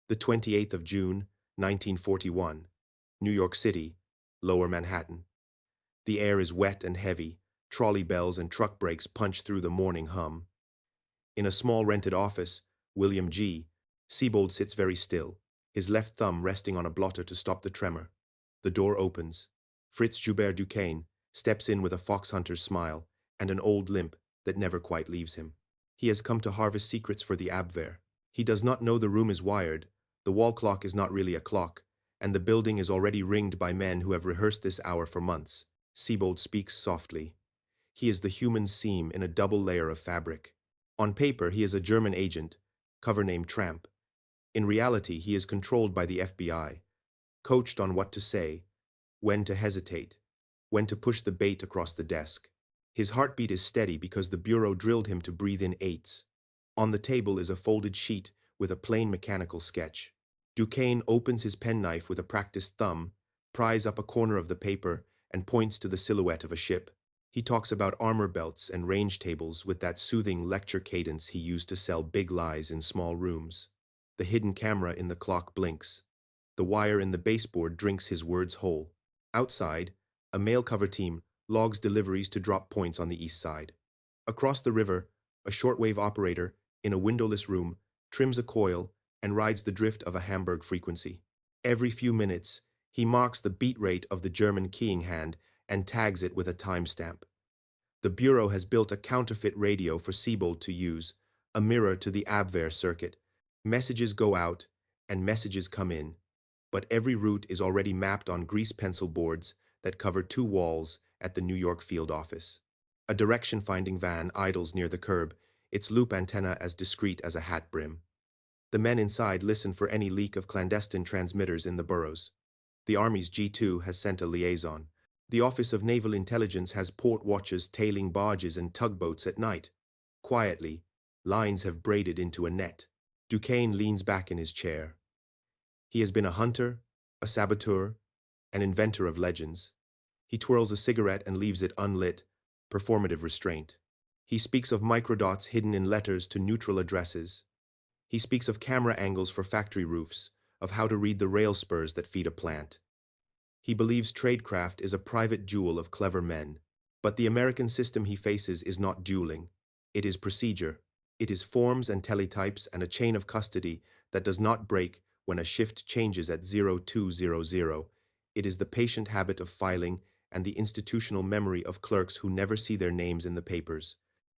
The 28th of June, 1941, New York City, Lower Manhattan. The air is wet and heavy, trolley bells and truck brakes punch through the morning hum. In a small rented office, William G. Sebold sits very still, his left thumb resting on a blotter to stop the tremor. The door opens. Fritz Joubert Duquesne steps in with a fox-hunter's smile and an old limp that never quite leaves him. He has come to harvest secrets for the Abwehr. He does not know the room is wired, the wall clock is not really a clock, and the building is already ringed by men who have rehearsed this hour for months. Sebold speaks softly. He is the human seam in a double layer of fabric. On paper, he is a German agent, cover name Tramp. In reality, he is controlled by the FBI, coached on what to say, when to hesitate, when to push the bait across the desk. His heartbeat is steady because the bureau drilled him to breathe in eights. On the table is a folded sheet with a plain mechanical sketch. Duquesne opens his penknife with a practiced thumb, pries up a corner of the paper, and points to the silhouette of a ship. He talks about armor belts and range tables with that soothing lecture cadence he used to sell big lies in small rooms. The hidden camera in the clock blinks. The wire in the baseboard drinks his words whole. Outside, a mail cover team logs deliveries to drop points on the east side. Across the river, a shortwave operator, in a windowless room, trims a coil and rides the drift of a Hamburg frequency. Every few minutes, he marks the beat rate of the German keying hand and tags it with a timestamp. The Bureau has built a counterfeit radio for Sebold to use, a mirror to the Abwehr circuit. Messages go out and messages come in, but every route is already mapped on grease pencil boards that cover two walls at the New York field office. A direction-finding van idles near the curb, its loop antenna as discreet as a hat brim. The men inside listen for any leak of clandestine transmitters in the boroughs. The Army's G2 has sent a liaison. The Office of Naval Intelligence has port watchers tailing barges and tugboats at night. Quietly, lines have braided into a net. Duquesne leans back in his chair. He has been a hunter, a saboteur, an inventor of legends. He twirls a cigarette and leaves it unlit, performative restraint. He speaks of microdots hidden in letters to neutral addresses. He speaks of camera angles for factory roofs, of how to read the rail spurs that feed a plant. He believes tradecraft is a private jewel of clever men. But the American system he faces is not dueling. It is procedure. It is forms and teletypes and a chain of custody that does not break when a shift changes at 0200. It is the patient habit of filing and the institutional memory of clerks who never see their names in the papers.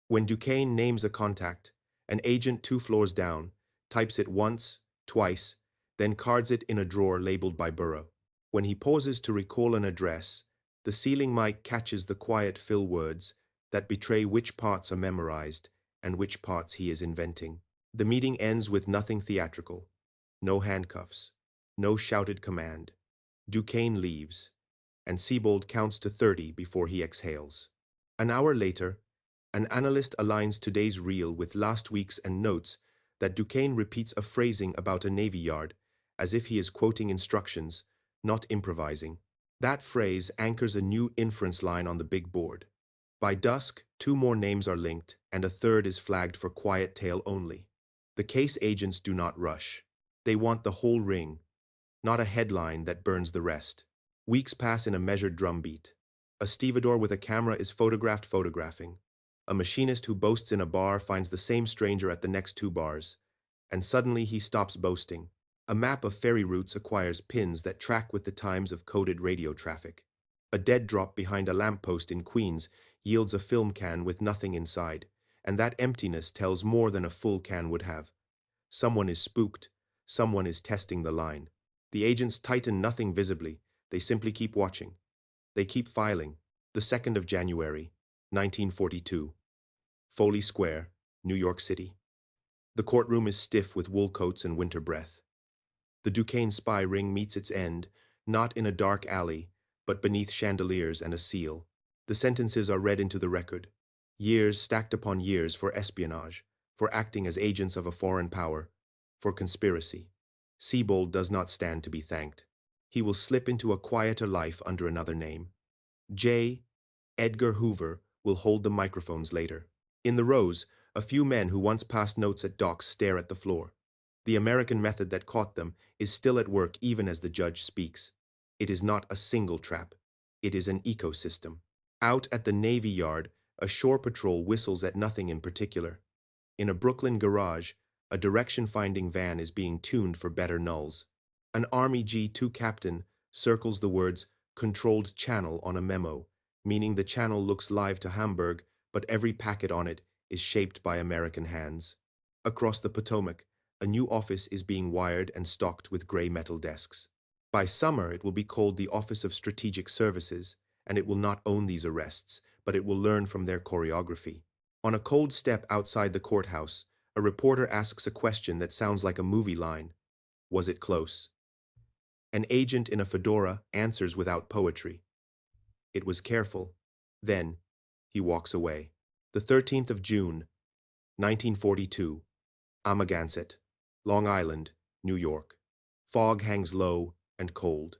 When Duquesne names a contact, an agent 2 floors down types it once, twice, then cards it in a drawer labeled by borough. When he pauses to recall an address, the ceiling mic catches the quiet fill words that betray which parts are memorized and which parts he is inventing. The meeting ends with nothing theatrical. No handcuffs. No shouted command. Duquesne leaves, and Sebold counts to 30 before he exhales. An hour later, an analyst aligns today's reel with last week's and notes that Duquesne repeats a phrasing about a Navy yard as if he is quoting instructions, not improvising. That phrase anchors a new inference line on the big board. By dusk, 2 more names are linked, and a third is flagged for quiet tail only. The case agents do not rush. They want the whole ring, not a headline that burns the rest. Weeks pass in a measured drumbeat. A stevedore with a camera is photographing. A machinist who boasts in a bar finds the same stranger at the next 2 bars, and suddenly he stops boasting. A map of ferry routes acquires pins that track with the times of coded radio traffic. A dead drop behind a lamppost in Queens yields a film can with nothing inside, and that emptiness tells more than a full can would have. Someone is spooked. Someone is testing the line. The agents tighten nothing visibly. They simply keep watching. They keep filing. The 2nd of January, 1942. Foley Square, New York City. The courtroom is stiff with wool coats and winter breath. The Duquesne spy ring meets its end, not in a dark alley, but beneath chandeliers and a seal. The sentences are read into the record. Years stacked upon years for espionage, for acting as agents of a foreign power, for conspiracy. Sebold does not stand to be thanked. He will slip into a quieter life under another name. J. Edgar Hoover will hold the microphones later. In the rows, a few men who once passed notes at docks stare at the floor. The American method that caught them is still at work even as the judge speaks. It is not a single trap. It is an ecosystem. Out at the Navy Yard, a shore patrol whistles at nothing in particular. In a Brooklyn garage, a direction-finding van is being tuned for better nulls. An Army G2 captain circles the words "controlled channel" on a memo, meaning the channel looks live to Hamburg, but every packet on it is shaped by American hands. Across the Potomac, a new office is being wired and stocked with gray metal desks. By summer, it will be called the Office of Strategic Services, and it will not own these arrests, but it will learn from their choreography. On a cold step outside the courthouse, a reporter asks a question that sounds like a movie line. Was it close? An agent in a fedora answers without poetry. It was careful. Then, he walks away. The 13th of June, 1942. Amagansett, Long Island, New York. Fog hangs low and cold.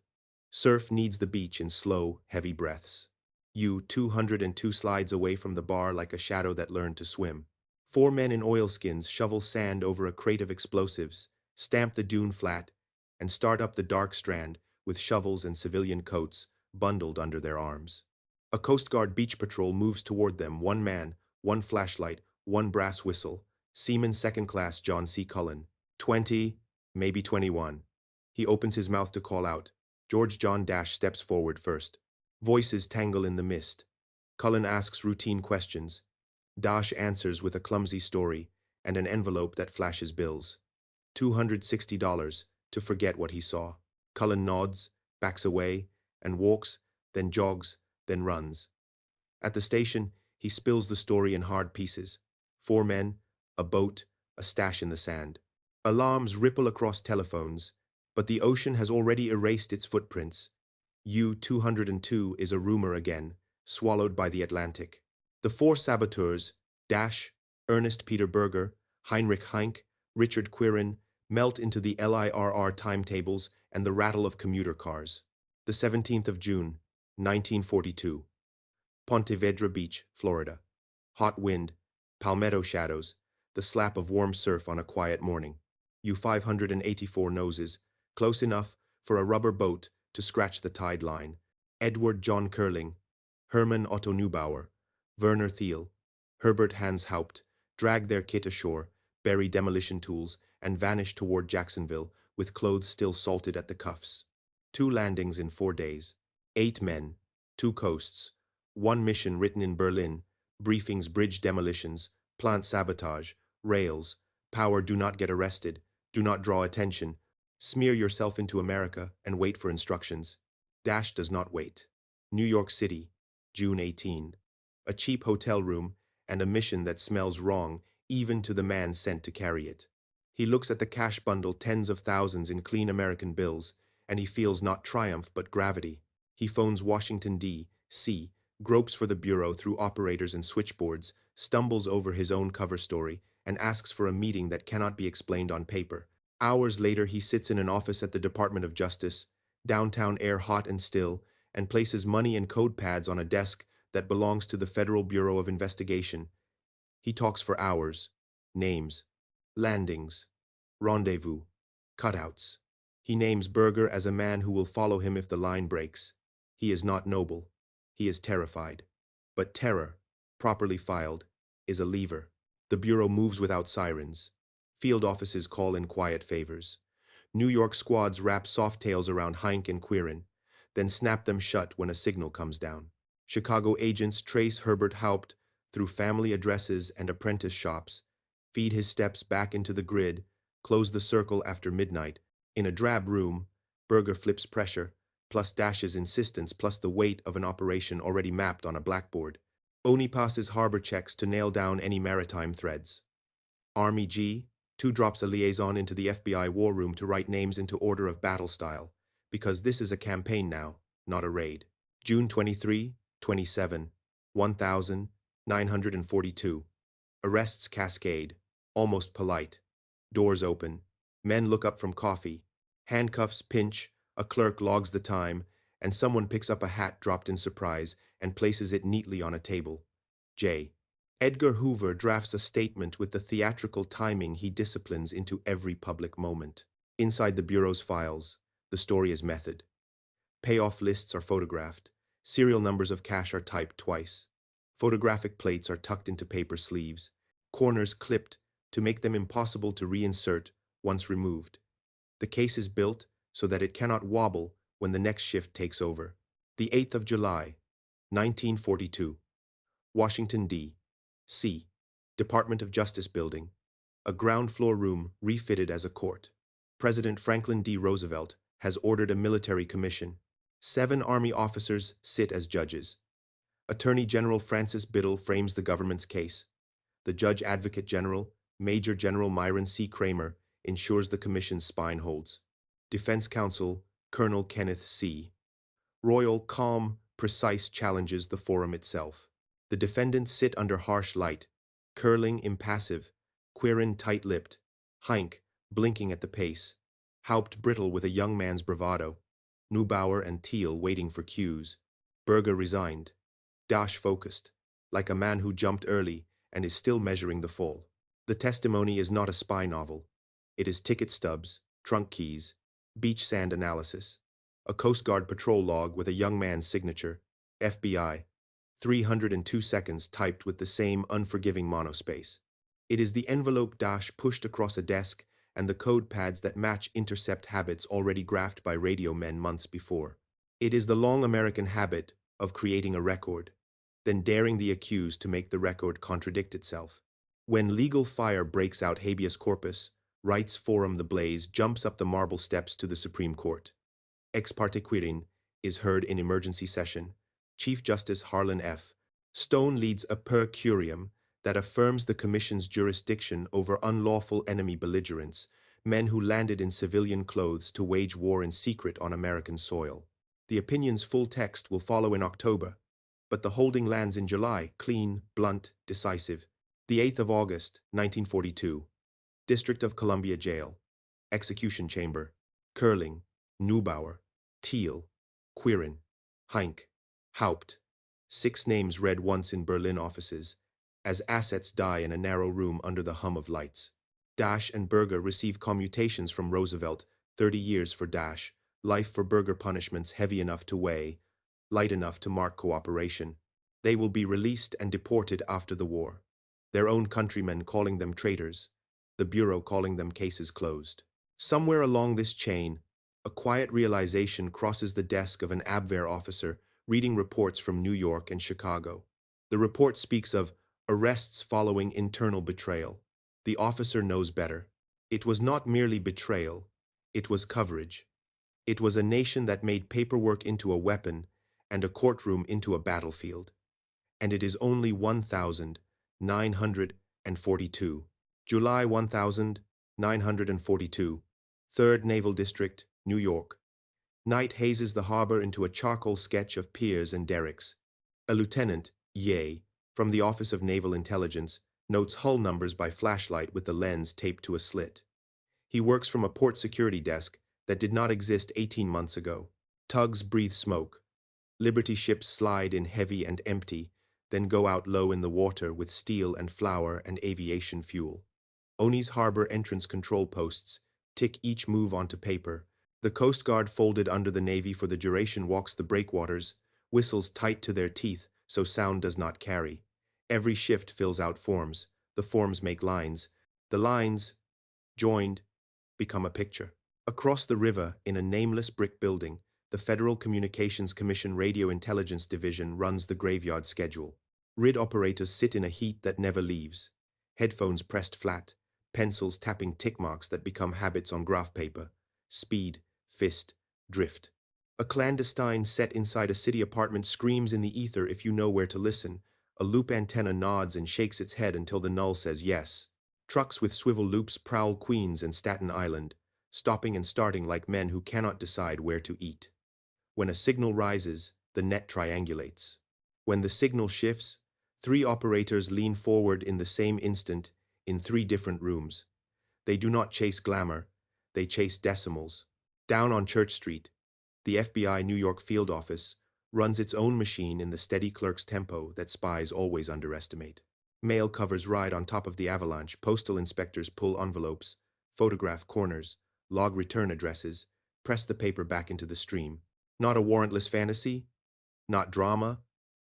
Surf kneads the beach in slow, heavy breaths. You 202 slides away from the bar like a shadow that learned to swim. 4 men in oilskins shovel sand over a crate of explosives, stamp the dune flat, and start up the dark strand with shovels and civilian coats bundled under their arms. A Coast Guard beach patrol moves toward them, 1 man, 1 flashlight, 1 brass whistle. Seaman Second Class John C. Cullen, 20, maybe 21. He opens his mouth to call out. George John Dash steps forward first. Voices tangle in the mist. Cullen asks routine questions. Dash answers with a clumsy story and an envelope that flashes bills. $260 to forget what he saw. Cullen nods, backs away, and walks, then jogs, then runs. At the station, he spills the story in hard pieces. 4 men, a boat, a stash in the sand. Alarms ripple across telephones, but the ocean has already erased its footprints. U-202 is a rumor again, swallowed by the Atlantic. The 4 saboteurs, Dash, Ernest Peter Berger, Heinrich Heinck, Richard Quirin, melt into the LIRR timetables and the rattle of commuter cars. The 17th of June, 1942. Ponte Vedra Beach, Florida. Hot wind, palmetto shadows, the slap of warm surf on a quiet morning. U-584 noses, close enough for a rubber boat to scratch the tide line. Edward John Curling, Hermann Otto Neubauer, Werner Thiel, Herbert Hans Haupt drag their kit ashore, bury demolition tools, and vanish toward Jacksonville with clothes still salted at the cuffs. 2 landings in 4 days. 8 men, 2 coasts, 1 mission written in Berlin, briefings, bridge demolitions, plant sabotage, rails, power, do not get arrested, do not draw attention, smear yourself into America and wait for instructions. Dash does not wait. New York City, June 18. A cheap hotel room and a mission that smells wrong even to the man sent to carry it. He looks at the cash bundle, tens of thousands in clean American bills, and he feels not triumph but gravity. He phones Washington, D.C., gropes for the bureau through operators and switchboards, stumbles over his own cover story, and asks for a meeting that cannot be explained on paper. Hours later, he sits in an office at the Department of Justice, downtown air hot and still, and places money and code pads on a desk that belongs to the Federal Bureau of Investigation. He talks for hours. Names, landings, rendezvous, cutouts. He names Berger as a man who will follow him if the line breaks. He is not noble. He is terrified. But terror, properly filed, is a lever. The Bureau moves without sirens. Field offices call in quiet favors. New York squads wrap soft tails around Heinck and Quirin, then snap them shut when a signal comes down. Chicago agents trace Herbert Haupt through family addresses and apprentice shops, feed his steps back into the grid, close the circle after midnight. In a drab room, Berger flips pressure, plus Dash's insistence, plus the weight of an operation already mapped on a blackboard. Oni passes harbor checks to nail down any maritime threads. Army G2 drops a liaison into the FBI war room to write names into order of battle style, because this is a campaign now, not a raid. June 23, 27, 1942. Arrests cascade, almost polite. Doors open. Men look up from coffee. Handcuffs pinch, a clerk logs the time, and someone picks up a hat dropped in surprise and places it neatly on a table. J. Edgar Hoover drafts a statement with the theatrical timing he disciplines into every public moment. Inside the Bureau's files, the story is method. Payoff lists are photographed. Serial numbers of cash are typed twice. Photographic plates are tucked into paper sleeves. Corners clipped to make them impossible to reinsert once removed. The case is built so that it cannot wobble when the next shift takes over. The 8th of July, 1942. Washington, D.C. Department of Justice Building. A ground floor room refitted as a court. President Franklin D. Roosevelt has ordered a military commission. 7 Army officers sit as judges. Attorney General Francis Biddle frames the government's case. The Judge Advocate General, Major General Myron C. Kramer, ensures the commission's spine holds. Defense Counsel, Colonel Kenneth C. Royal, calm, precise challenges the forum itself. The defendants sit under harsh light, Curling impassive, Quirin tight-lipped, Heinck blinking at the pace, Haupt brittle with a young man's bravado, Neubauer and Thiel waiting for cues, Berger resigned, Dash focused, like a man who jumped early and is still measuring the fall. The testimony is not a spy novel. It is ticket stubs, trunk keys, beach sand analysis, a Coast Guard patrol log with a young man's signature, FBI, 302 seconds typed with the same unforgiving monospace. It is the envelope dash pushed across a desk and the code pads that match intercept habits already graphed by radio men months before. It is the long American habit of creating a record, then daring the accused to make the record contradict itself. When legal fire breaks out habeas corpus, Rights Forum the Blaze jumps up the marble steps to the Supreme Court. Ex parte Quirin is heard in emergency session. Chief Justice Harlan F. Stone leads a per curiam that affirms the Commission's jurisdiction over unlawful enemy belligerents, men who landed in civilian clothes to wage war in secret on American soil. The opinion's full text will follow in October, but the holding lands in July, clean, blunt, decisive. The 8th of August, 1942. District of Columbia Jail. Execution Chamber. Curling, Neubauer, Thiel, Quirin, Heinck, Haupt. 6 names read once in Berlin offices, as assets die in a narrow room under the hum of lights. Dash and Berger receive commutations from Roosevelt, 30 years for Dash, life for Berger, punishments heavy enough to weigh, light enough to mark cooperation. They will be released and deported after the war. Their own countrymen calling them traitors, the Bureau calling them cases closed. Somewhere along this chain, a quiet realization crosses the desk of an Abwehr officer reading reports from New York and Chicago. The report speaks of arrests following internal betrayal. The officer knows better. It was not merely betrayal, it was coverage. It was a nation that made paperwork into a weapon and a courtroom into a battlefield. And it is only 1,942. July 1942. 3rd Naval District, New York. Night hazes the harbor into a charcoal sketch of piers and derricks. A lieutenant, Ye, from the Office of Naval Intelligence, notes hull numbers by flashlight with the lens taped to a slit. He works from a port security desk that did not exist 18 months ago. Tugs breathe smoke. Liberty ships slide in heavy and empty, then go out low in the water with steel and flour and aviation fuel. Oni's harbor entrance control posts tick each move onto paper. The Coast Guard, folded under the Navy for the duration, walks the breakwaters, whistles tight to their teeth so sound does not carry. Every shift fills out forms. The forms make lines. The lines, joined, become a picture. Across the river, in a nameless brick building, the Federal Communications Commission Radio Intelligence Division runs the graveyard schedule. RID operators sit in a heat that never leaves. Headphones pressed flat, pencils tapping tick marks that become habits on graph paper. Speed, fist, drift. A clandestine set inside a city apartment screams in the ether if you know where to listen. A loop antenna nods and shakes its head until the null says yes. Trucks with swivel loops prowl Queens and Staten Island, stopping and starting like men who cannot decide where to eat. When a signal rises, the net triangulates. When the signal shifts, 3 operators lean forward in the same instant in 3 different rooms. They do not chase glamour, they chase decimals. Down on Church Street, the FBI New York field office runs its own machine in the steady clerk's tempo that spies always underestimate. Mail covers ride on top of the avalanche, postal inspectors pull envelopes, photograph corners, log return addresses, press the paper back into the stream. Not a warrantless fantasy, not drama,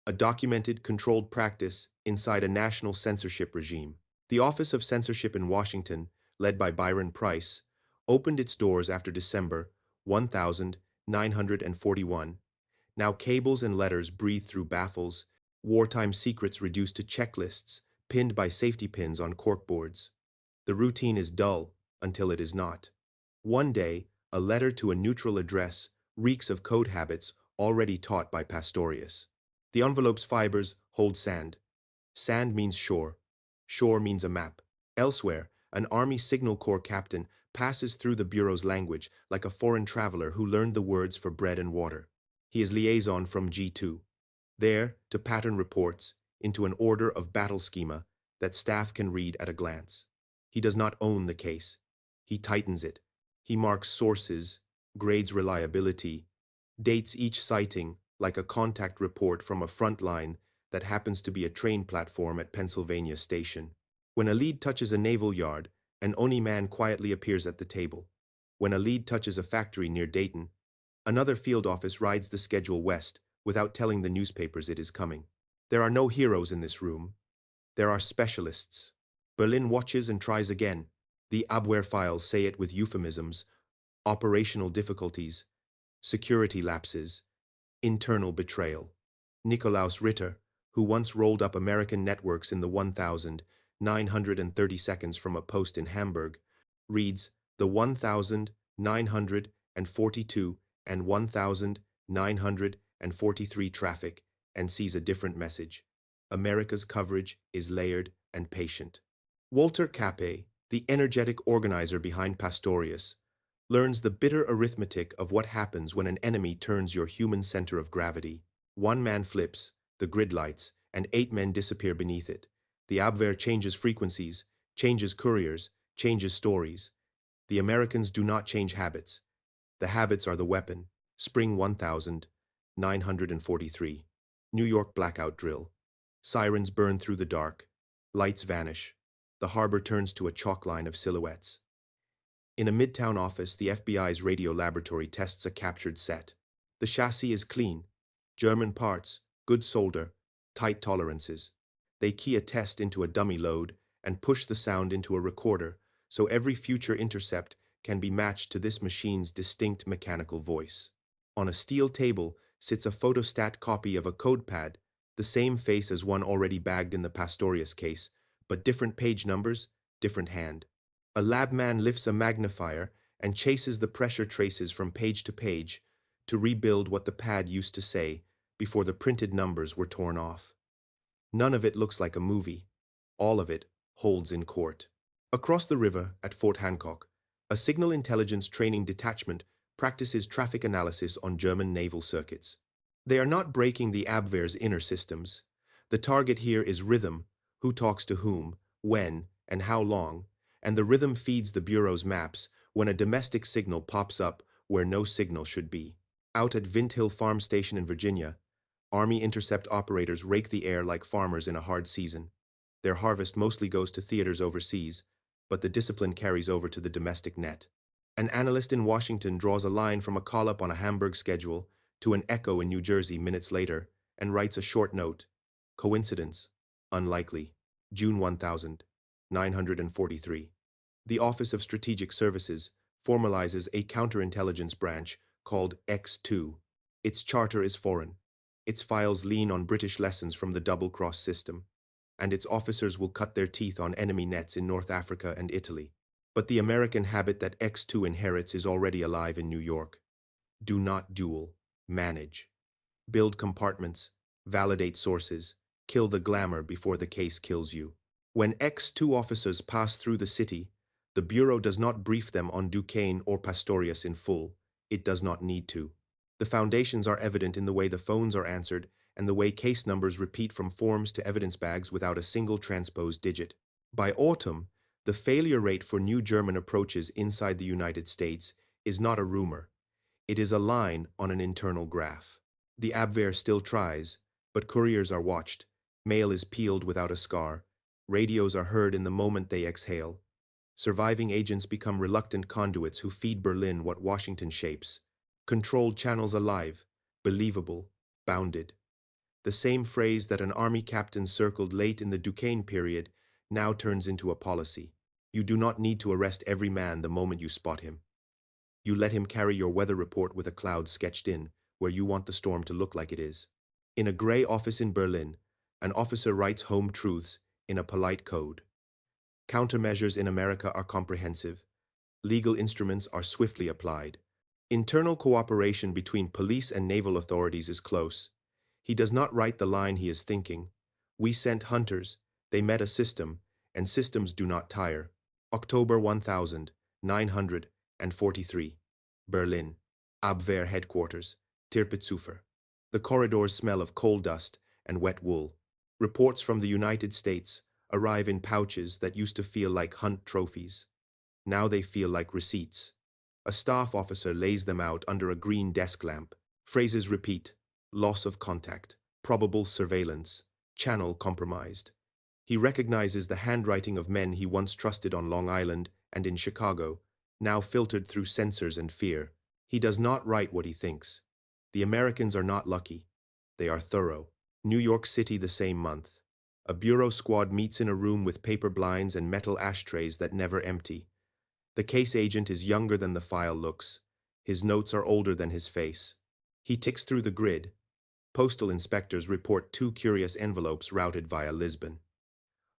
a documented, controlled practice inside a national censorship regime. The Office of Censorship in Washington, led by Byron Price, opened its doors after December 1941. Now cables and letters breathe through baffles, wartime secrets reduced to checklists, pinned by safety pins on corkboards. The routine is dull until it is not. One day, a letter to a neutral address reeks of code habits already taught by Pastorius. The envelope's fibers hold sand. Sand means shore. Shore means a map. Elsewhere, an Army Signal Corps captain passes through the Bureau's language like a foreign traveler who learned the words for bread and water. He is liaison from G2, there to pattern reports into an order of battle schema that staff can read at a glance. He does not own the case. He tightens it. He marks sources, grades reliability, dates each sighting like a contact report from a front line that happens to be a train platform at Pennsylvania Station. When a lead touches a naval yard, an ONI man quietly appears at the table. When a lead touches a factory near Dayton, another field office rides the schedule west without telling the newspapers it is coming. There are no heroes in this room. There are specialists. Berlin watches and tries again. The Abwehr files say it with euphemisms, operational difficulties, security lapses, internal betrayal. Nikolaus Ritter, who once rolled up American networks in the 1,930 seconds from a post in Hamburg, reads the 1,942 and 1,943 traffic and sees a different message. America's coverage is layered and patient. Walter Kappe, the energetic organizer behind Pastorius, learns the bitter arithmetic of what happens when an enemy turns your human center of gravity. One man flips, the grid lights, and 8 men disappear beneath it. The Abwehr changes frequencies, changes couriers, changes stories. The Americans do not change habits. The habits are the weapon. Spring 1943. New York blackout drill. Sirens burn through the dark. Lights vanish. The harbor turns to a chalk line of silhouettes. In a midtown office, the FBI's radio laboratory tests a captured set. The chassis is clean. German parts, good solder, tight tolerances. They key a test into a dummy load and push the sound into a recorder, so every future intercept can be matched to this machine's distinct mechanical voice. On a steel table sits a photostat copy of a code pad, the same face as one already bagged in the Pastorius case, but different page numbers, different hand. A labman lifts a magnifier and chases the pressure traces from page to page to rebuild what the pad used to say before the printed numbers were torn off. None of it looks like a movie. All of it holds in court. Across the river at Fort Hancock, a signal intelligence training detachment practices traffic analysis on German naval circuits. They are not breaking the Abwehr's inner systems. The target here is rhythm, who talks to whom, when, and how long, and the rhythm feeds the Bureau's maps when a domestic signal pops up where no signal should be. Out at Vint Hill Farm Station in Virginia, Army intercept operators rake the air like farmers in a hard season. Their harvest mostly goes to theaters overseas, but the discipline carries over to the domestic net. An analyst in Washington draws a line from a call-up on a Hamburg schedule to an echo in New Jersey minutes later and writes a short note. Coincidence? Unlikely. June 1943. The Office of Strategic Services formalizes a counterintelligence branch called X2. Its charter is foreign. Its files lean on British lessons from the double-cross system, and its officers will cut their teeth on enemy nets in North Africa and Italy. But the American habit that X2 inherits is already alive in New York. Do not duel. Manage. Build compartments. Validate sources. Kill the glamour before the case kills you. When X2 officers pass through the city, the Bureau does not brief them on Duquesne or Pastorius in full. It does not need to. The foundations are evident in the way the phones are answered and the way case numbers repeat from forms to evidence bags without a single transposed digit. By autumn, the failure rate for new German approaches inside the United States is not a rumor. It is a line on an internal graph. The Abwehr still tries, but couriers are watched. Mail is peeled without a scar, Radios are heard in the moment they exhale. Surviving agents become reluctant conduits who feed Berlin what Washington shapes. Controlled channels alive, believable, bounded. The same phrase that an army captain circled late in the Duquesne period now turns into a policy. You do not need to arrest every man the moment you spot him. You let him carry your weather report with a cloud sketched in, where you want the storm to look like it is. In a gray office in Berlin, an officer writes home truths in a polite code. Countermeasures in America are comprehensive. Legal instruments are swiftly applied. Internal cooperation between police and naval authorities is close. He does not write the line he is thinking. We sent hunters, they met a system, and systems do not tire. October 1943. Berlin. Abwehr headquarters. Tirpitzufer. The corridors smell of coal dust and wet wool. Reports from the United States arrive in pouches that used to feel like hunt trophies. Now they feel like receipts. A staff officer lays them out under a green desk lamp. Phrases repeat: loss of contact, probable surveillance, channel compromised. He recognizes the handwriting of men he once trusted on Long Island and in Chicago, now filtered through censors and fear. He does not write what he thinks. The Americans are not lucky. They are thorough. New York City the same month. A bureau squad meets in a room with paper blinds and metal ashtrays that never empty. The case agent is younger than the file looks. His notes are older than his face. He ticks through the grid. Postal inspectors report 2 curious envelopes routed via Lisbon.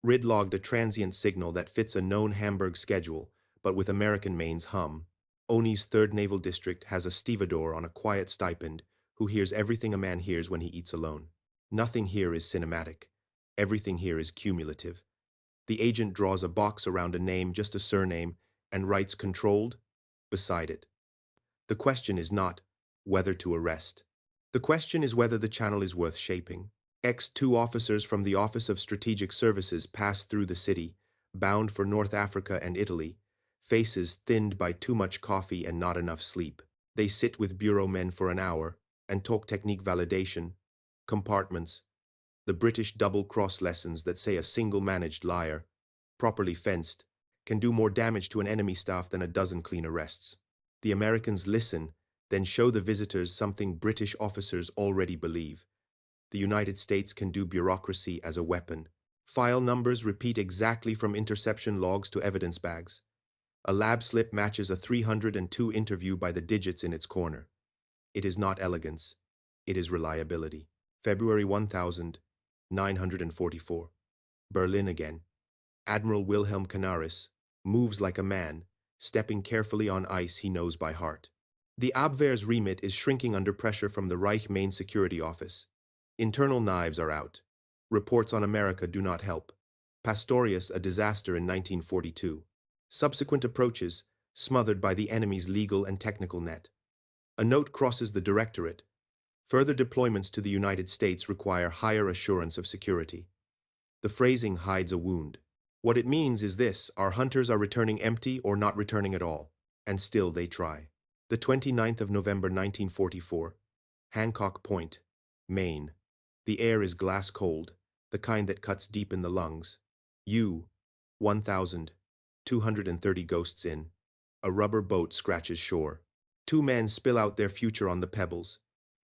RID logged a transient signal that fits a known Hamburg schedule, but with American mains hum. Oni's 3rd Naval District has a stevedore on a quiet stipend who hears everything a man hears when he eats alone. Nothing here is cinematic. Everything here is cumulative. The agent draws a box around a name, just a surname, and writes controlled beside it. The question is not whether to arrest. The question is whether the channel is worth shaping. Two officers from the Office of Strategic Services pass through the city, bound for North Africa and Italy, faces thinned by too much coffee and not enough sleep. They sit with bureau men for an hour and talk technique validation, compartments, the British double-cross lessons that say a single managed liar, properly fenced, can do more damage to an enemy staff than a dozen clean arrests. The Americans listen, then show the visitors something British officers already believe. The United States can do bureaucracy as a weapon. File numbers repeat exactly from interception logs to evidence bags. A lab slip matches a 302 interview by the digits in its corner. It is not elegance. It is reliability. February 1944. Berlin again. Admiral Wilhelm Canaris moves like a man, stepping carefully on ice he knows by heart. The Abwehr's remit is shrinking under pressure from the Reich Main Security Office. Internal knives are out. Reports on America do not help. Pastorius, a disaster in 1942. Subsequent approaches, smothered by the enemy's legal and technical net. A note crosses the directorate. Further deployments to the United States require higher assurance of security. The phrasing hides a wound. What it means is this: our hunters are returning empty or not returning at all, and still they try. The 29th of November 1944. Hancock Point, Maine. The air is glass cold, the kind that cuts deep in the lungs. 1,230 ghosts in. A rubber boat scratches shore. 2 men spill out their future on the pebbles.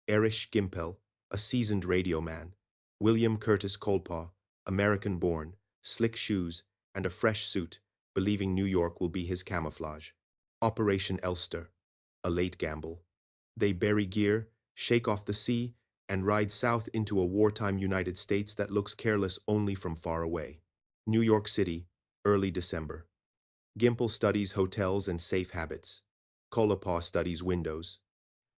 Erich Gimpel, a seasoned radio man. William Curtis Colpaw, American-born, slick shoes, and a fresh suit, believing New York will be his camouflage. Operation Elster, a late gamble. They bury gear, shake off the sea, and ride south into a wartime United States that looks careless only from far away. New York City, early December. Gimpel studies hotels and safe habits. Colpaw studies windows.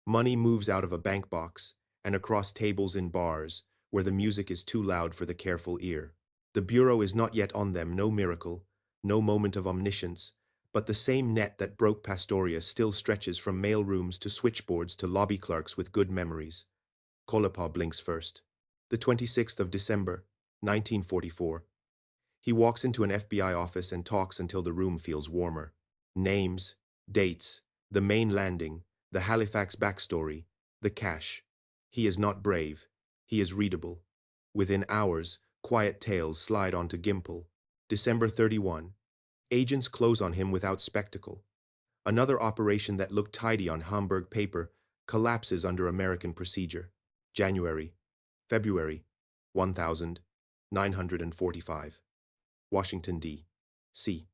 Money moves out of a bank box and across tables in bars where the music is too loud for the careful ear. The bureau is not yet on them, no miracle, no moment of omniscience, but the same net that broke Pastorius still stretches from mail rooms to switchboards to lobby clerks with good memories. Colpaw blinks first. The 26th of December, 1944. He walks into an FBI office and talks until the room feels warmer. Names, dates, the main landing, the Halifax backstory, the cache. He is not brave. He is readable. Within hours, quiet tales slide onto Gimpel. December 31. Agents close on him without spectacle. Another operation that looked tidy on Hamburg paper collapses under American procedure. January. February. 1945. Washington, D.C.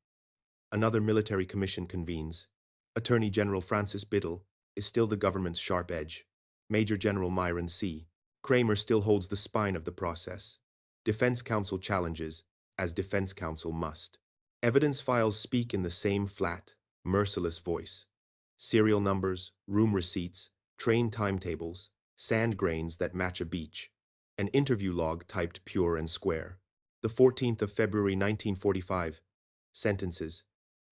Another military commission convenes. Attorney General Francis Biddle is still the government's sharp edge. Major General Myron C. Kramer still holds the spine of the process. Defense counsel challenges, as defense counsel must. Evidence files speak in the same flat, merciless voice. Serial numbers, room receipts, train timetables, sand grains that match a beach. An interview log typed pure and square. The 14th of February 1945. Sentences.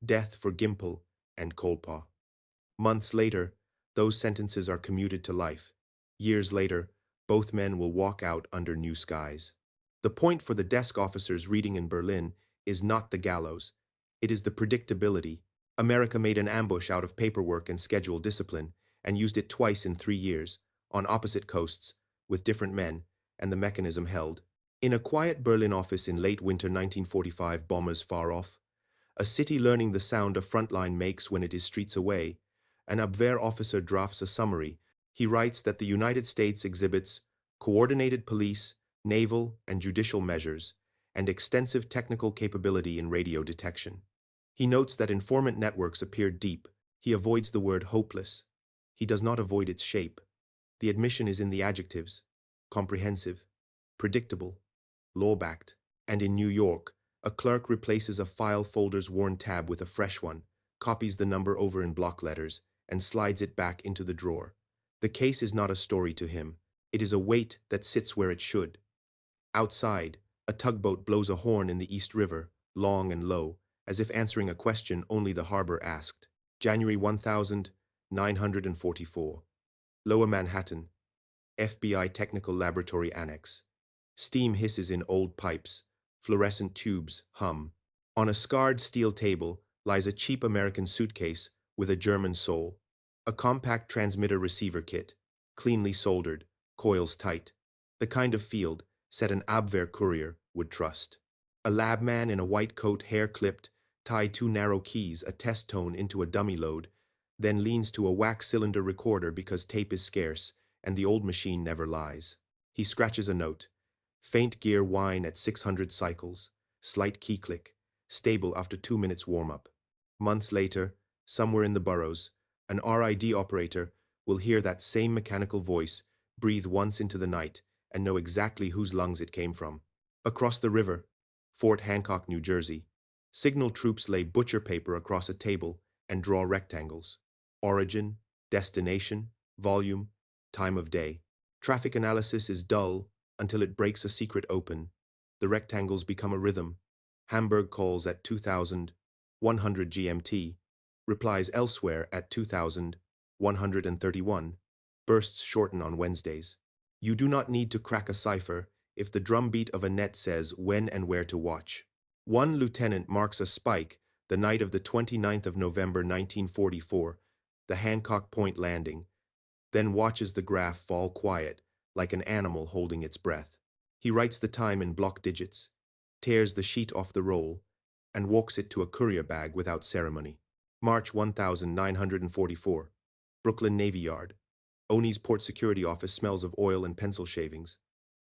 Death for Gimple and Kolpa. Months later, those sentences are commuted to life. Years later, both men will walk out under new skies. The point for the desk officers reading in Berlin is not the gallows. It is the predictability. America made an ambush out of paperwork and schedule discipline and used it twice in 3 years, on opposite coasts, with different men, and the mechanism held. In a quiet Berlin office in late winter 1945, bombers far off, a city learning the sound a frontline makes when it is streets away, an Abwehr officer drafts a summary. He writes that the United States exhibits coordinated police, naval, and judicial measures, and extensive technical capability in radio detection. He notes that informant networks appear deep. He avoids the word hopeless. He does not avoid its shape. The admission is in the adjectives: comprehensive, predictable, law-backed. And in New York, a clerk replaces a file folder's worn tab with a fresh one, copies the number over in block letters, and slides it back into the drawer. The case is not a story to him. It is a weight that sits where it should. Outside, a tugboat blows a horn in the East River, long and low, as if answering a question only the harbor asked. January 1944. Lower Manhattan. FBI Technical Laboratory Annex. Steam hisses in old pipes. Fluorescent tubes hum. On a scarred steel table lies a cheap American suitcase with a German sole. A compact transmitter-receiver kit, cleanly soldered, coils tight. The kind of field, said an Abwehr courier, would trust. A lab man in a white coat, hair clipped, tied 2 narrow keys, a test tone into a dummy load, then leans to a wax cylinder recorder because tape is scarce and the old machine never lies. He scratches a note. Faint gear whine at 600 cycles, slight key click, stable after 2 minutes warm-up. Months later, somewhere in the boroughs, an RID operator will hear that same mechanical voice breathe once into the night and know exactly whose lungs it came from. Across the river, Fort Hancock, New Jersey, signal troops lay butcher paper across a table and draw rectangles. Origin, destination, volume, time of day. Traffic analysis is dull until it breaks a secret open. The rectangles become a rhythm. Hamburg calls at 2100 GMT, replies elsewhere at 2131, bursts shorten on Wednesdays. You do not need to crack a cipher if the drumbeat of a net says when and where to watch. One lieutenant marks a spike the night of the 29th of November 1944, the Hancock Point landing, then watches the graph fall quiet, like an animal holding its breath. He writes the time in block digits, tears the sheet off the roll, and walks it to a courier bag without ceremony. March 1944. Brooklyn Navy Yard. Oni's port security office smells of oil and pencil shavings.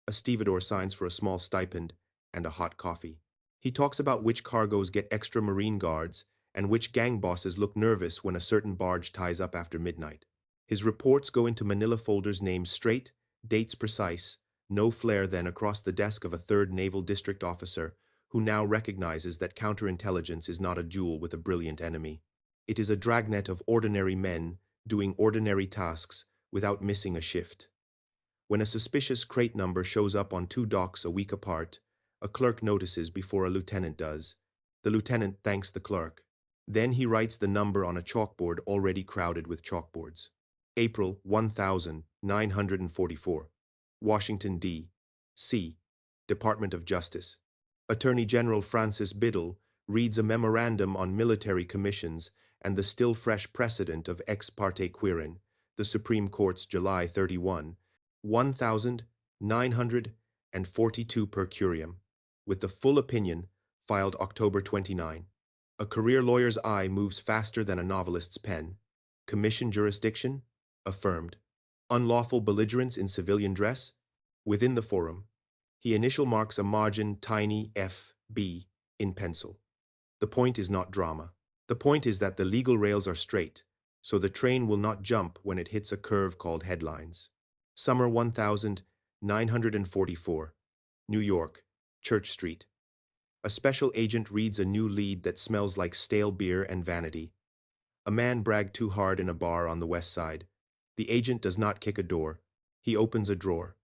A stevedore signs for a small stipend and a hot coffee. He talks about which cargoes get extra marine guards and which gang bosses look nervous when a certain barge ties up after midnight. His reports go into manila folders named straight, dates precise, no flair then across the desk of a 3rd Naval District officer who now recognizes that counterintelligence is not a duel with a brilliant enemy. It is a dragnet of ordinary men doing ordinary tasks without missing a shift. When a suspicious crate number shows up on 2 docks a week apart, a clerk notices before a lieutenant does. The lieutenant thanks the clerk. Then he writes the number on a chalkboard already crowded with chalkboards. April 1944. Washington, D.C. Department of Justice. Attorney General Francis Biddle reads a memorandum on military commissions and the still fresh precedent of ex parte quirin, the Supreme Court's July 31, 1942 per curiam, with the full opinion filed October 29. A career lawyer's eye moves faster than a novelist's pen. Commission jurisdiction? Affirmed. Unlawful belligerence in civilian dress? Within the forum. He initial marks a margin tiny F.B. in pencil. The point is not drama. The point is that the legal rails are straight, so the train will not jump when it hits a curve called headlines. Summer 1944. New York, Church Street. A special agent reads a new lead that smells like stale beer and vanity. A man bragged too hard in a bar on the west side. The agent does not kick a door. He opens a drawer.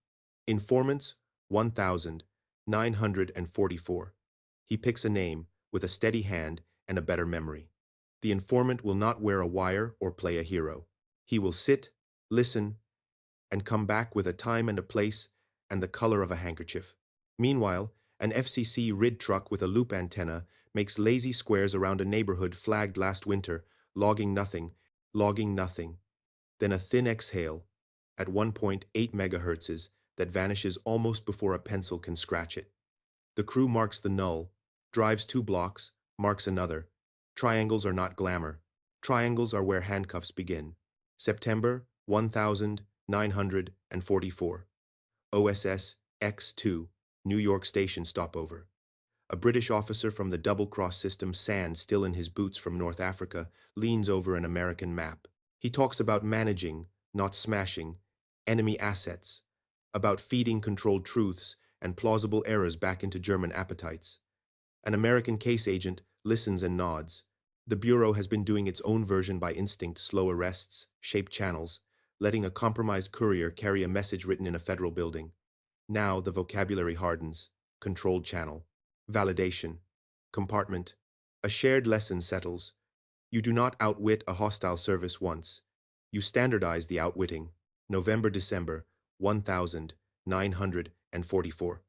Informants, 1,944. He picks a name with a steady hand and a better memory. The informant will not wear a wire or play a hero. He will sit, listen, and come back with a time and a place and the color of a handkerchief. Meanwhile, an FCC RID truck with a loop antenna makes lazy squares around a neighborhood flagged last winter, logging nothing. Then a thin exhale, at 1.8 megahertzes, that vanishes almost before a pencil can scratch it. The crew marks the null, drives 2 blocks, marks another. Triangles are not glamour. Triangles are where handcuffs begin. September 1944. OSS X2, New York Station stopover. A British officer from the double-cross system, sand still in his boots from North Africa, leans over an American map. He talks about managing, not smashing, enemy assets, about feeding controlled truths and plausible errors back into German appetites. An American case agent listens and nods. The Bureau has been doing its own version by instinct, slow arrests, shaped channels, letting a compromised courier carry a message written in a federal building. Now the vocabulary hardens. Controlled channel. Validation. Compartment. A shared lesson settles. You do not outwit a hostile service once. You standardize the outwitting. November-December 1944.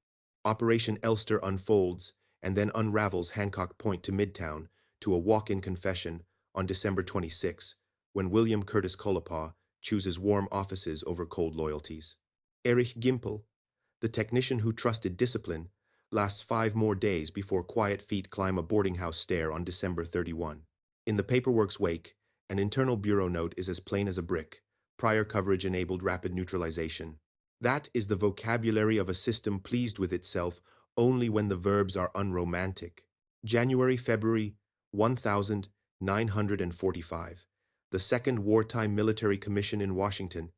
Operation Elster unfolds and then unravels Hancock Point to Midtown to a walk-in confession on December 26, when William Curtis Colapaugh chooses warm offices over cold loyalties. Erich Gimpel, the technician who trusted discipline, lasts 5 more days before quiet feet climb a boarding house stair on December 31. In the paperwork's wake, an internal bureau note is as plain as a brick. Prior coverage enabled rapid neutralization. That is the vocabulary of a system pleased with itself only when the verbs are unromantic. January-February 1945. The Second Wartime Military Commission in Washington.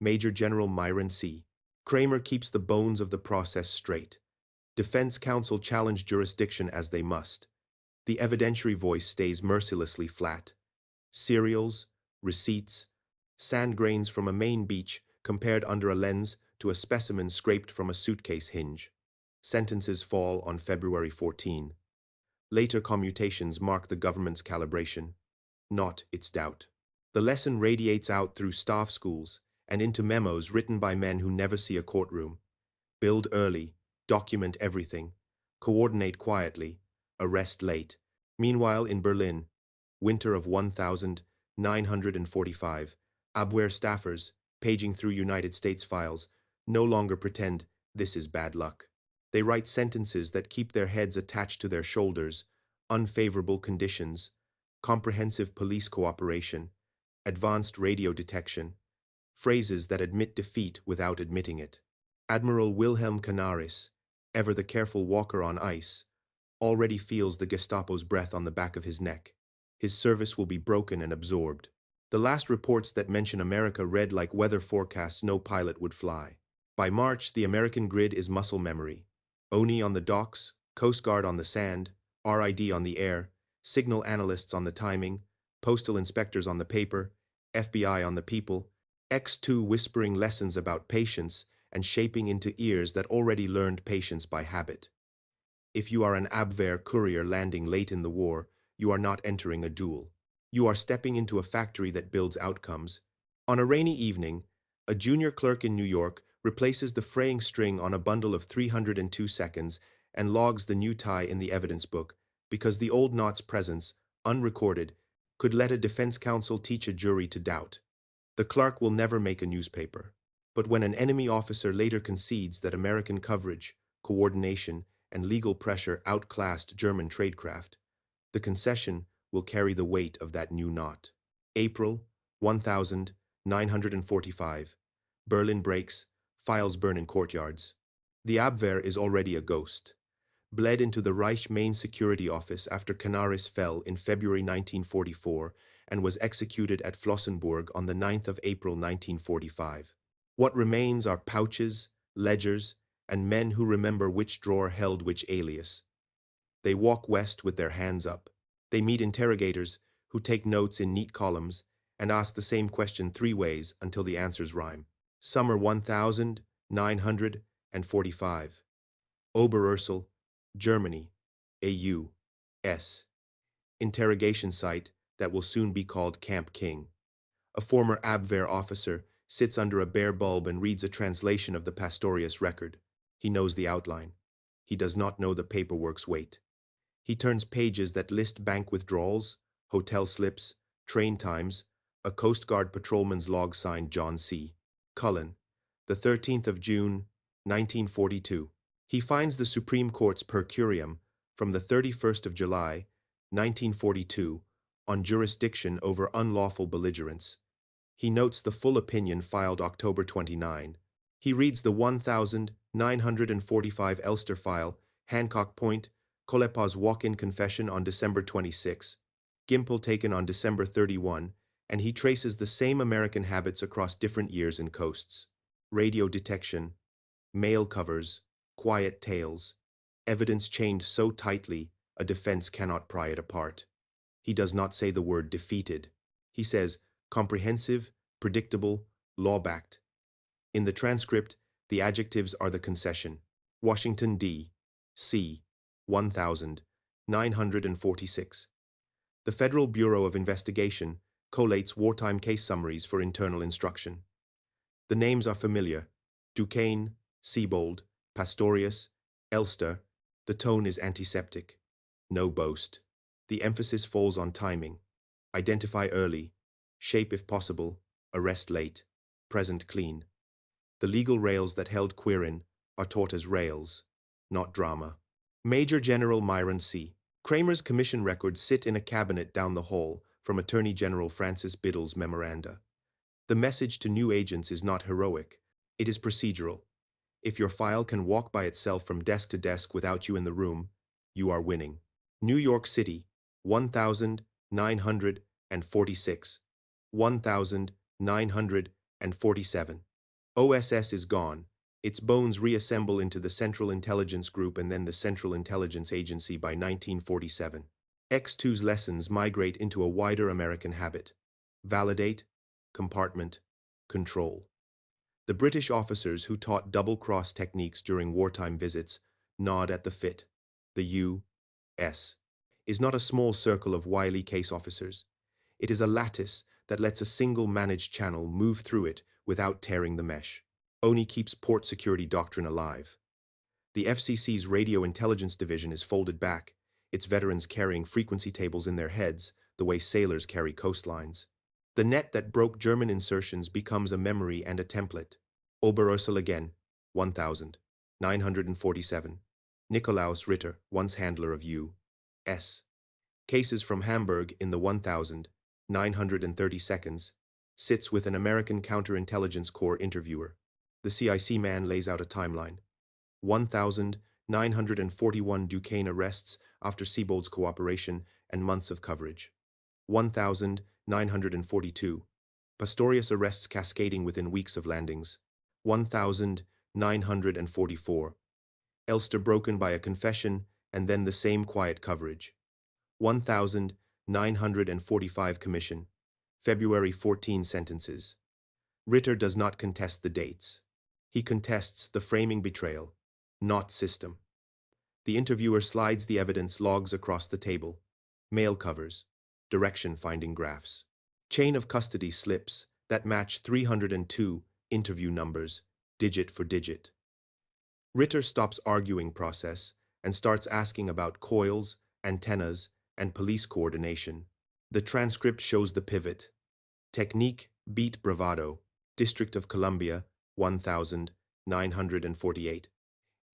Major General Myron C. Kramer keeps the bones of the process straight. Defense counsel challenge jurisdiction as they must. The evidentiary voice stays mercilessly flat. Serials, receipts, sand grains from a Maine beach compared under a lens to a specimen scraped from a suitcase hinge. Sentences fall on February 14. Later commutations mark the government's calibration, not its doubt. The lesson radiates out through staff schools and into memos written by men who never see a courtroom. Build early, document everything, coordinate quietly, arrest late. Meanwhile, in Berlin, winter of 1945, Abwehr staffers, paging through United States files, no longer pretend this is bad luck. They write sentences that keep their heads attached to their shoulders, unfavorable conditions, comprehensive police cooperation, advanced radio detection, phrases that admit defeat without admitting it. Admiral Wilhelm Canaris, ever the careful walker on ice, already feels the Gestapo's breath on the back of his neck. His service will be broken and absorbed. The last reports that mention America read like weather forecasts no pilot would fly. By March, the American grid is muscle memory. ONI on the docks, Coast Guard on the sand, RID on the air, signal analysts on the timing, postal inspectors on the paper, FBI on the people, X2 whispering lessons about patience and shaping into ears that already learned patience by habit. If you are an Abwehr courier landing late in the war, you are not entering a duel. You are stepping into a factory that builds outcomes. On a rainy evening, a junior clerk in New York replaces the fraying string on a bundle of 302 seconds and logs the new tie in the evidence book because the old knot's presence, unrecorded, could let a defense counsel teach a jury to doubt. The clerk will never make a newspaper. But when an enemy officer later concedes that American coverage, coordination, and legal pressure outclassed German tradecraft, the concession will carry the weight of that new knot. April 1945. Berlin breaks, files burn in courtyards. The Abwehr is already a ghost. Bled into the Reich main security office after Canaris fell in February 1944 and was executed at Flossenburg on the 9th of April 1945. What remains are pouches, ledgers, and men who remember which drawer held which alias. They walk west with their hands up. They meet interrogators who take notes in neat columns and ask the same question 3 ways until the answers rhyme. Summer 1945. Oberursel, Germany, AU.S. Interrogation site that will soon be called Camp King. A former Abwehr officer sits under a bare bulb and reads a translation of the Pastorius record. He knows the outline. He does not know the paperwork's weight. He turns pages that list bank withdrawals, hotel slips, train times, a Coast Guard patrolman's log signed John C. Cullen, the 13th of June, 1942. He finds the Supreme Court's per curiam from the 31st of July, 1942, on jurisdiction over unlawful belligerence. He notes the full opinion filed October 29. He reads the 1945 Elster file, Hancock Point, Kolepaw's walk-in confession on December 26, Gimple taken on December 31, and he traces the same American habits across different years and coasts. Radio detection, mail covers, quiet tales, evidence chained so tightly a defense cannot pry it apart. He does not say the word defeated. He says comprehensive, predictable, law-backed. In the transcript, the adjectives are the concession. Washington, D.C., 1946. The Federal Bureau of Investigation collates wartime case summaries for internal instruction. The names are familiar: Duquesne, Sebold, Pastorius, Elster. The tone is antiseptic. No boast. The emphasis falls on timing. Identify early. Shape if possible. Arrest late. Present clean. The legal rails that held Quirin are taught as rails, not drama. Major General Myron C. Kramer's commission records sit in a cabinet down the hall from Attorney General Francis Biddle's memoranda. The message to new agents is not heroic. It is procedural. If your file can walk by itself from desk to desk without you in the room, you are winning. New York City, 1946. 1947. OSS is gone. Its bones reassemble into the Central Intelligence Group and then the Central Intelligence Agency by 1947. X2's lessons migrate into a wider American habit. Validate, compartment, control. The British officers who taught double-cross techniques during wartime visits nod at the fit. The U.S. is not a small circle of wily case officers. It is a lattice that lets a single managed channel move through it without tearing the mesh. ONI keeps port security doctrine alive. The FCC's Radio Intelligence Division is folded back, its veterans carrying frequency tables in their heads the way sailors carry coastlines. The net that broke German insertions becomes a memory and a template. Oberursel again, 1947. Nikolaus Ritter, once handler of U.S. cases from Hamburg in the 1930s, sits with an American Counterintelligence Corps interviewer. The CIC man lays out a timeline. 1,941 Duquesne arrests after Sebold's cooperation and months of coverage. 1,942. Pastorius arrests cascading within weeks of landings. 1,944. Elster broken by a confession and then the same quiet coverage. 1,945 commission. February 14 sentences. Ritter does not contest the dates. He contests the framing betrayal, not system. The interviewer slides the evidence logs across the table. Mail covers, direction-finding graphs. Chain of custody slips that match 302 interview numbers, digit for digit. Ritter stops arguing process and starts asking about coils, antennas, and police coordination. The transcript shows the pivot. Technique, beat bravado, District of Columbia, 1,948.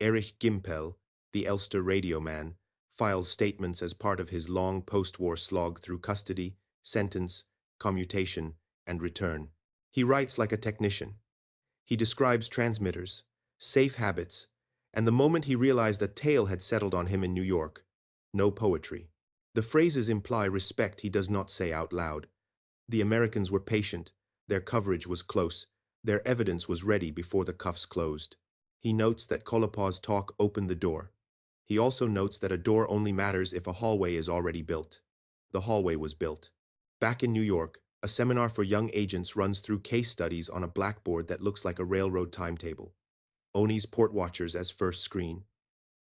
Erich Gimpel, The Ulster radio man files statements as part of his long post-war slog through custody, sentence, commutation, and return. He writes like a technician. He describes transmitters, safe habits, and the moment he realized a tale had settled on him in New York. No poetry. The phrases imply respect he does not say out loud. The Americans were patient, their coverage was close, their evidence was ready before the cuffs closed. He notes that Kolopaw's talk opened the door. He also notes that a door only matters if a hallway is already built. The hallway was built. Back in New York, a seminar for young agents runs through case studies on a blackboard that looks like a railroad timetable. ONI's port watchers as first screen.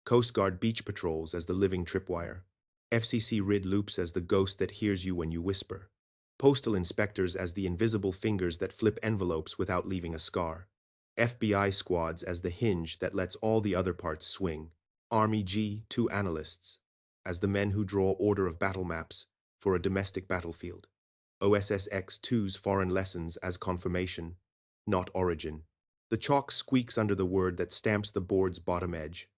Coast Guard beach patrols as the living tripwire. FCC RID loops as the ghost that hears you when you whisper. Postal inspectors as the invisible fingers that flip envelopes without leaving a scar. FBI squads as the hinge that lets all the other parts swing. Army G2 analysts as the men who draw order of battle maps for a domestic battlefield. OSS X2's foreign lessons as confirmation, not origin. The chalk squeaks under the word that stamps the board's bottom edge.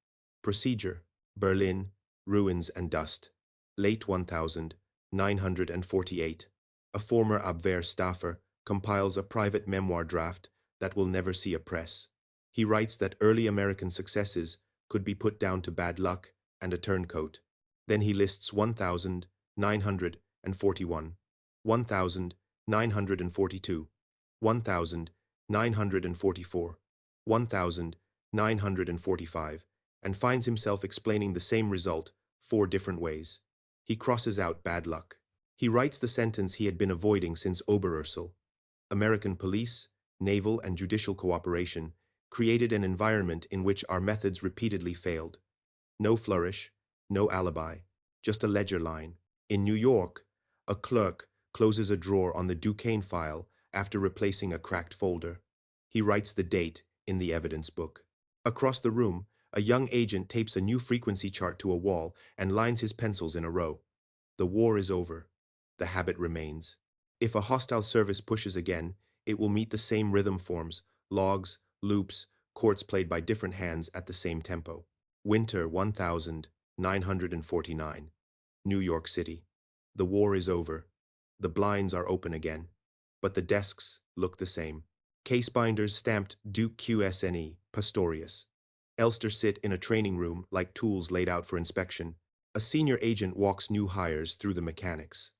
Procedure, Berlin, ruins and dust. Late 1948. A former Abwehr staffer compiles a private memoir draft that will never see a press. He writes that early American successes could be put down to bad luck and a turncoat. Then he lists 1,941, 1,942, 1,944, 1,945, and finds himself explaining the same result 4 different ways. He crosses out bad luck. He writes the sentence he had been avoiding since Oberursel. American police, naval, and judicial cooperation created an environment in which our methods repeatedly failed. No flourish, no alibi, just a ledger line. In New York, a clerk closes a drawer on the Duquesne file after replacing a cracked folder. He writes the date in the evidence book. Across the room, a young agent tapes a new frequency chart to a wall and lines his pencils in a row. The war is over. The habit remains. If a hostile service pushes again, it will meet the same rhythm forms, logs, loops, chords played by different hands at the same tempo. Winter 1949. New York City. The war is over. The blinds are open again. But the desks look the same. Case binders stamped Duke QSNE, Pastorius. Elster sit in a training room like tools laid out for inspection. A senior agent walks new hires through the mechanics.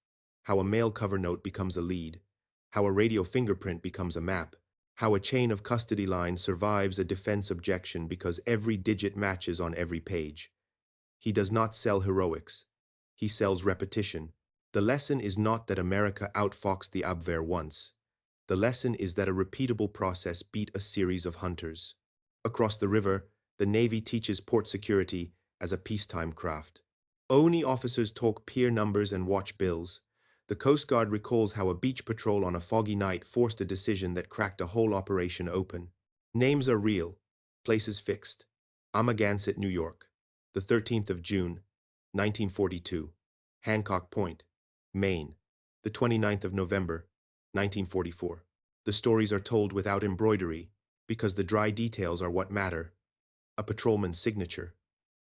How a mail cover note becomes a lead. How a radio fingerprint becomes a map. How a chain of custody line survives a defense objection because every digit matches on every page. He does not sell heroics. He sells repetition. The lesson is not that America outfoxed the Abwehr once. The lesson is that a repeatable process beat a series of hunters. Across the river, the Navy teaches port security as a peacetime craft. ONI officers talk pier numbers and watch bills. The Coast Guard recalls how a beach patrol on a foggy night forced a decision that cracked a whole operation open. Names are real, places fixed. Amagansett, New York, the 13th of June, 1942. Hancock Point, Maine, the 29th of November, 1944. The stories are told without embroidery because the dry details are what matter. A patrolman's signature,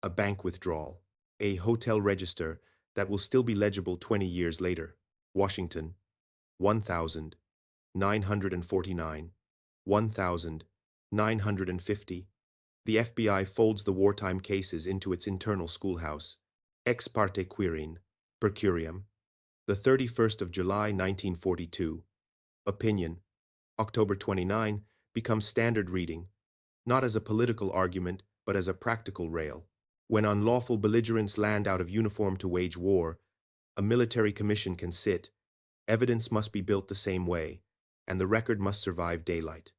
a bank withdrawal, a hotel register that will still be legible 20 years later. Washington, 1,949, 1,950. The FBI folds the wartime cases into its internal schoolhouse. Ex parte quirine, per curiam. The 31st of July, 1942. Opinion, October 29, becomes standard reading, not as a political argument, but as a practical rail. When unlawful belligerents land out of uniform to wage war, a military commission can sit. Evidence must be built the same way, and the record must survive daylight.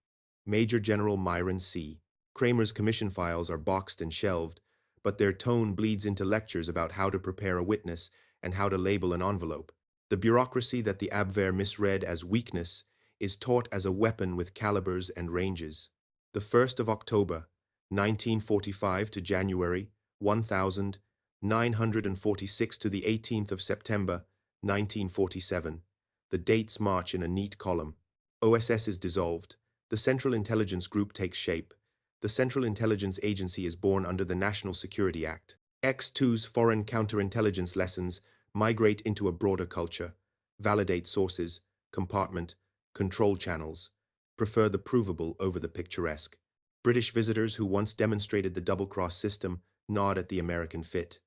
Major General Myron C. Kramer's commission files are boxed and shelved, but their tone bleeds into lectures about how to prepare a witness and how to label an envelope. The bureaucracy that the Abwehr misread as weakness is taught as a weapon with calibers and ranges. The 1st of October, 1945 to January 1946 to the 18th of September, 1947. The dates march in a neat column. OSS is dissolved. The Central Intelligence Group takes shape. The Central Intelligence Agency is born under the National Security Act. X2's foreign counterintelligence lessons migrate into a broader culture, validate sources, compartment, control channels, prefer the provable over the picturesque. British visitors who once demonstrated the double-cross system nod at the American fit.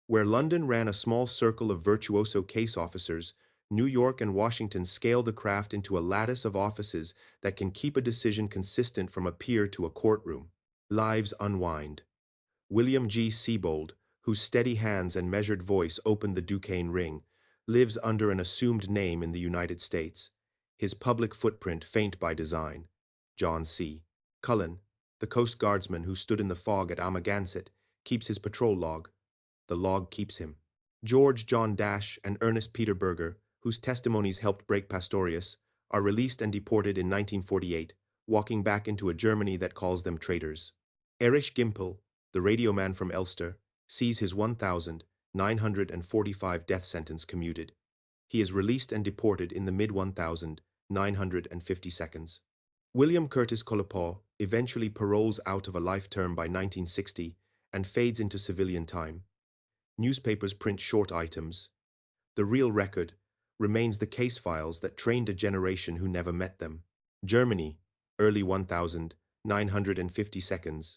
Where London ran a small circle of virtuoso case officers, New York and Washington scale the craft into a lattice of offices that can keep a decision consistent from a pier to a courtroom. Lives unwind. William G. Sebold, whose steady hands and measured voice opened the Duquesne ring, lives under an assumed name in the United States, his public footprint faint by design. John C. Cullen, the Coast Guardsman who stood in the fog at Amagansett, keeps his patrol log. The log keeps him. George John Dash and Ernest Peter Berger, whose testimonies helped break Pastorius, are released and deported in 1948, walking back into a Germany that calls them traitors. Erich Gimpel, the radio man from Elster, sees his 1,945 death sentence commuted. He is released and deported in the mid-1950 seconds. William Curtis Colapaw eventually paroles out of a life term by 1960 and fades into civilian time. Newspapers print short items. The real record remains the case files that trained a generation who never met them. Germany, early 1,950 seconds.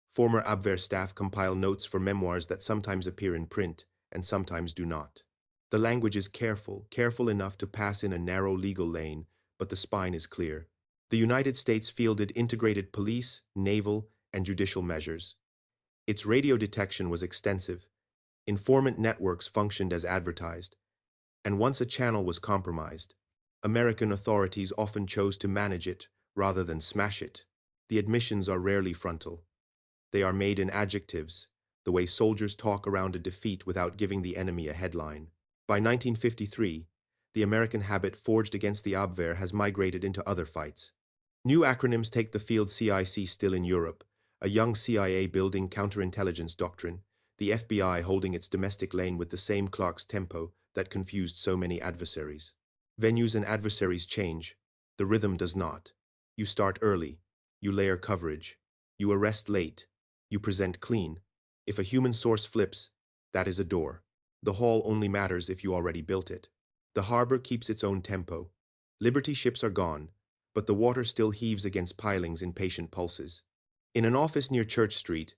Former Abwehr staff compile notes for memoirs that sometimes appear in print and sometimes do not. The language is careful enough to pass in a narrow legal lane, but the spine is clear. The United States fielded integrated police, naval, and judicial measures. Its radio detection was extensive. Informant networks functioned as advertised. And once a channel was compromised, American authorities often chose to manage it rather than smash it. The admissions are rarely frontal. They are made in adjectives, the way soldiers talk around a defeat without giving the enemy a headline. By 1953, the American habit forged against the Abwehr has migrated into other fights. New acronyms take the field: CIC still in Europe, a young CIA building counterintelligence doctrine, the FBI holding its domestic lane with the same Clark's tempo that confused so many adversaries. Venues and adversaries change. The rhythm does not. You start early. You layer coverage. You arrest late. You present clean. If a human source flips, that is a door. The hall only matters if you already built it. The harbor keeps its own tempo. Liberty ships are gone, but the water still heaves against pilings in patient pulses. In an office near Church Street,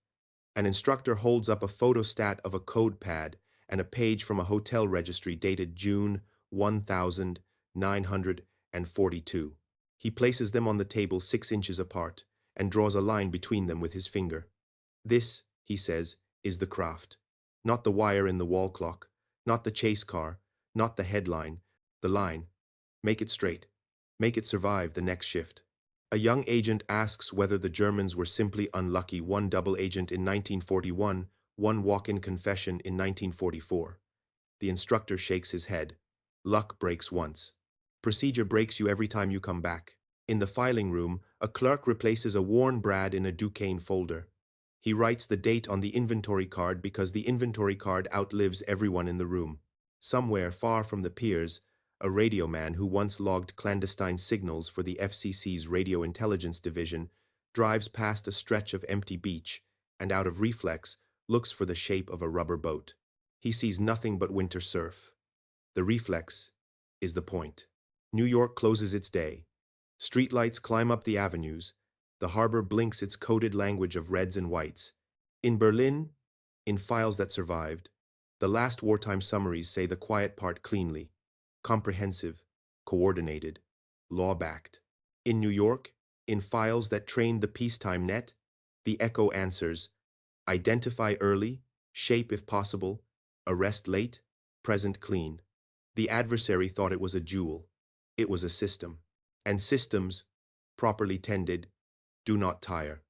an instructor holds up a photostat of a code pad and a page from a hotel registry dated June 1942. He places them on the table 6 inches apart and draws a line between them with his finger. This, he says, is the craft. Not the wire in the wall clock, not the chase car, not the headline, the line. Make it straight. Make it survive the next shift. A young agent asks whether the Germans were simply unlucky. One double agent in 1941, one walk-in confession in 1944. The instructor shakes his head. Luck breaks once. Procedure breaks you every time you come back. In the filing room, a clerk replaces a worn brad in a Duquesne folder. He writes the date on the inventory card because the inventory card outlives everyone in the room. Somewhere far from the piers, a radio man who once logged clandestine signals for the FCC's Radio Intelligence Division drives past a stretch of empty beach and, out of reflex, looks for the shape of a rubber boat. He sees nothing but winter surf. The reflex is the point. New York closes its day. Streetlights climb up the avenues. The harbor blinks its coded language of reds and whites. In Berlin, in files that survived, the last wartime summaries say the quiet part cleanly. Comprehensive, coordinated, law-backed. In New York, in files that trained the peacetime net, the echo answers: identify early, shape if possible, arrest late, present clean. The adversary thought it was a jewel. It was a system. And systems, properly tended, do not tire.